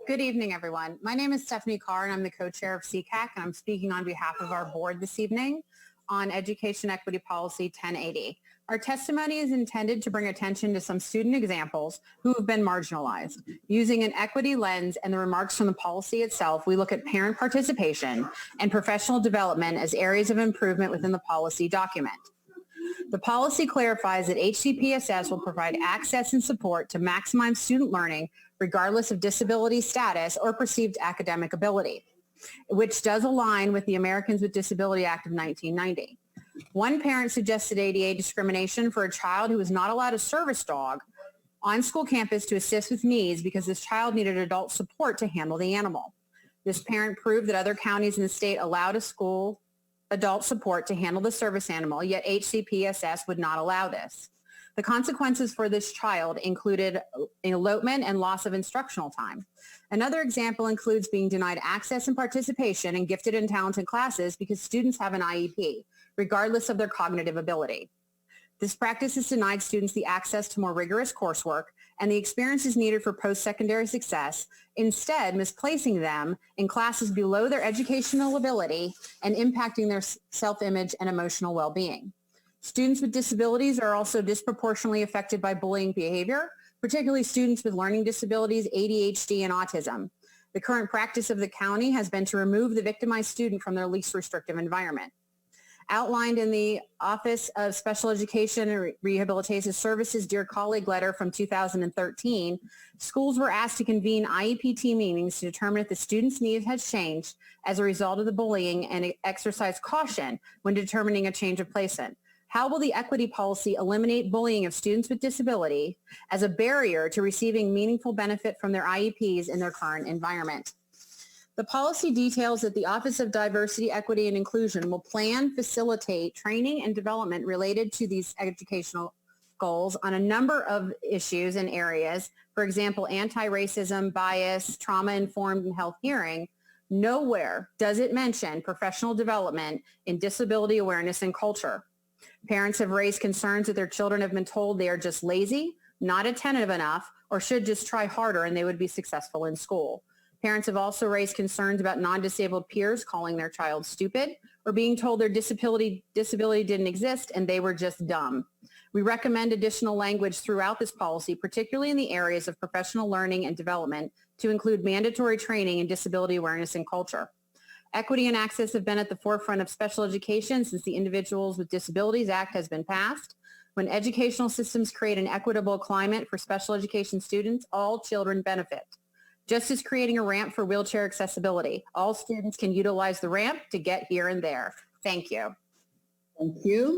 Good evening, everyone. My name is Stephanie Carr, and I'm the co-chair of SECAC, and I'm speaking on behalf of our board this evening on Education Equity Policy 1080. Our testimony is intended to bring attention to some student examples who have been marginalized. Using an equity lens and the remarks from the policy itself, we look at parent participation and professional development as areas of improvement within the policy document. The policy clarifies that HCPSS will provide access and support to maximize student learning regardless of disability status or perceived academic ability, which does align with the Americans with Disability Act of 1990. One parent suggested ADA discrimination for a child who was not allowed a service dog on school campus to assist with needs because this child needed adult support to handle the animal. This parent proved that other counties in the state allowed a school adult support to handle the service animal, yet HCPSS would not allow this. The consequences for this child included elopement and loss of instructional time. Another example includes being denied access and participation in gifted and talented classes because students have an IEP, regardless of their cognitive ability. This practice has denied students the access to more rigorous coursework and the experiences needed for post-secondary success, instead misplacing them in classes below their educational ability and impacting their self-image and emotional well-being. Students with disabilities are also disproportionately affected by bullying behavior, particularly students with learning disabilities, ADHD, and autism. The current practice of the county has been to remove the victimized student from their least restrictive environment. Outlined in the Office of Special Education and Rehabilitation Services Dear Colleague letter from 2013, schools were asked to convene IEP team meetings to determine if the student's needs had changed as a result of the bullying and exercise caution when determining a change of placement. How will the equity policy eliminate bullying of students with disability as a barrier to receiving meaningful benefit from their IEPs in their current environment? The policy details that the Office of Diversity, Equity, and Inclusion will plan, facilitate training and development related to these educational goals on a number of issues and areas. For example, anti-racism, bias, trauma-informed, and health hearing. Nowhere does it mention professional development in disability awareness and culture. Parents have raised concerns that their children have been told they are just lazy, not attentive enough, or should just try harder and they would be successful in school. Parents have also raised concerns about non-disabled peers calling their child stupid or being told their disability didn't exist and they were just dumb. We recommend additional language throughout this policy, particularly in the areas of professional learning and development, to include mandatory training in disability awareness and culture. Equity and access have been at the forefront of special education since the Individuals with Disabilities Act has been passed. When educational systems create an equitable climate for special education students, all children benefit. Just as creating a ramp for wheelchair accessibility, all students can utilize the ramp to get here and there. Thank you. Thank you.